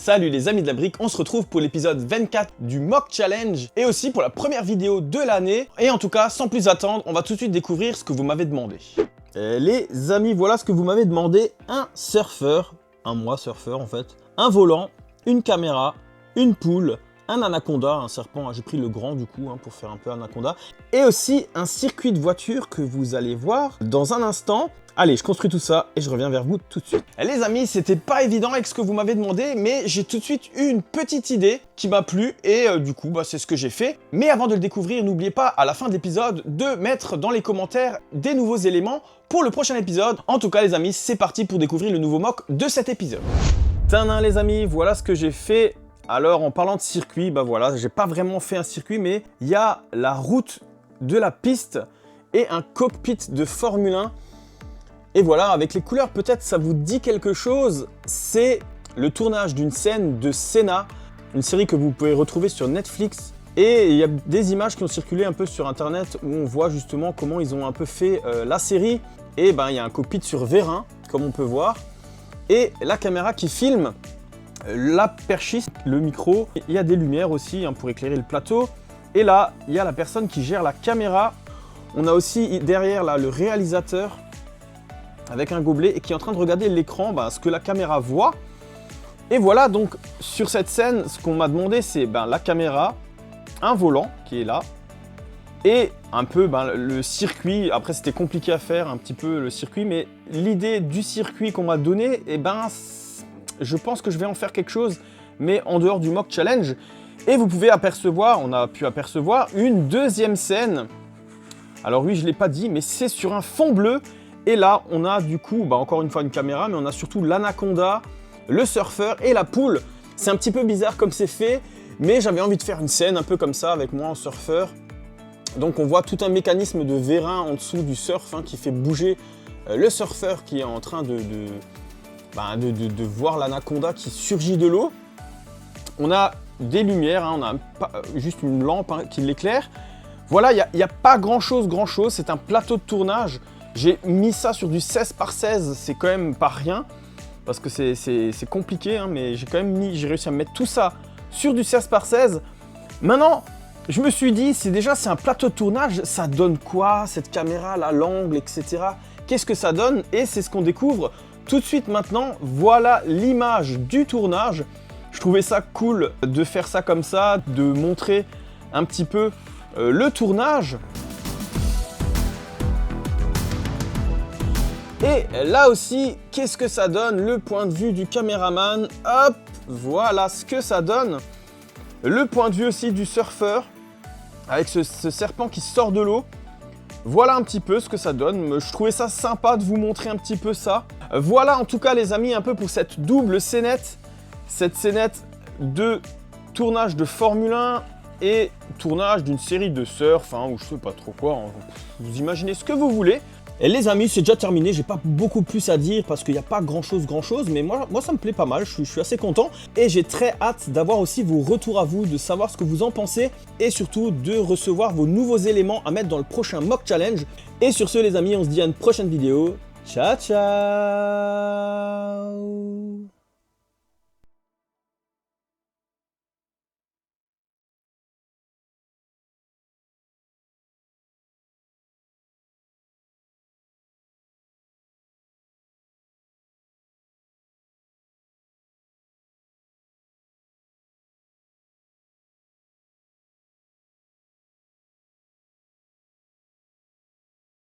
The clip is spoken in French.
Salut les amis de la brique, on se retrouve pour l'épisode 24 du Mock Challenge et aussi pour la première vidéo de l'année. Et en tout cas, sans plus attendre, on va tout de suite découvrir ce que vous m'avez demandé. Les amis, voilà ce que vous m'avez demandé. Un surfeur, moi surfeur en fait, un volant, une caméra, une poule, un anaconda, un serpent, j'ai pris le grand du coup pour faire un peu anaconda, et aussi un circuit de voiture que vous allez voir dans un instant. Allez, je construis tout ça et je reviens vers vous tout de suite. Les amis, c'était pas évident avec ce que vous m'avez demandé, mais j'ai tout de suite eu une petite idée qui m'a plu et du coup, c'est ce que j'ai fait. Mais avant de le découvrir, n'oubliez pas à la fin de l'épisode de mettre dans les commentaires des nouveaux éléments pour le prochain épisode. En tout cas, les amis, c'est parti pour découvrir le nouveau mock de cet épisode. Tadam, les amis, voilà ce que j'ai fait. Alors, en parlant de circuit, voilà, j'ai pas vraiment fait un circuit, mais il y a la route de la piste et un cockpit de Formule 1. Et voilà, avec les couleurs, peut-être ça vous dit quelque chose. C'est le tournage d'une scène de Senna, une série que vous pouvez retrouver sur Netflix. Et il y a des images qui ont circulé un peu sur Internet où on voit justement comment ils ont un peu fait la série. Et il y a un cockpit sur vérin, comme on peut voir. Et la caméra qui filme la perchiste, le micro. Il y a des lumières aussi pour éclairer le plateau. Et là, il y a la personne qui gère la caméra. On a aussi derrière là le réalisateur avec un gobelet et qui est en train de regarder l'écran, ce que la caméra voit. Et voilà, donc sur cette scène, ce qu'on m'a demandé, c'est la caméra, un volant qui est là, et un peu le circuit. Après, c'était compliqué à faire un petit peu le circuit, mais l'idée du circuit qu'on m'a donné, je pense que je vais en faire quelque chose, mais en dehors du Mock Challenge. Et vous pouvez apercevoir, on a pu apercevoir une deuxième scène. Alors oui, je ne l'ai pas dit, mais c'est sur un fond bleu. Et là, on a du coup, encore une fois une caméra, mais on a surtout l'anaconda, le surfeur et la poule. C'est un petit peu bizarre comme c'est fait, mais j'avais envie de faire une scène un peu comme ça avec moi en surfeur. Donc on voit tout un mécanisme de vérin en dessous du surf qui fait bouger le surfeur qui est en train de voir l'anaconda qui surgit de l'eau. On a des lumières, on a juste une lampe qui l'éclaire. Voilà, il n'y a pas grand-chose, c'est un plateau de tournage. J'ai mis ça sur du 16 par 16, c'est quand même pas rien, parce que c'est compliqué, mais j'ai réussi à mettre tout ça sur du 16 par 16. Maintenant, je me suis dit, c'est un plateau de tournage, ça donne quoi, cette caméra, là, l'angle, etc. Qu'est-ce que ça donne? Et c'est ce qu'on découvre tout de suite maintenant. Voilà l'image du tournage. Je trouvais ça cool de faire ça comme ça, de montrer un petit peu le tournage. Et là aussi, qu'est-ce que ça donne? Le point de vue du caméraman, hop, voilà ce que ça donne. Le point de vue aussi du surfeur, avec ce serpent qui sort de l'eau. Voilà un petit peu ce que ça donne. Je trouvais ça sympa de vous montrer un petit peu ça. Voilà en tout cas les amis, un peu pour cette double scénette. Cette scénette de tournage de Formule 1 et tournage d'une série de surf, ou je sais pas trop quoi. Vous imaginez ce que vous voulez. Et les amis, c'est déjà terminé, j'ai pas beaucoup plus à dire parce qu'il n'y a pas grand chose, mais moi ça me plaît pas mal, je suis assez content. Et j'ai très hâte d'avoir aussi vos retours à vous, de savoir ce que vous en pensez et surtout de recevoir vos nouveaux éléments à mettre dans le prochain Mock Challenge. Et sur ce les amis, on se dit à une prochaine vidéo. Ciao ciao.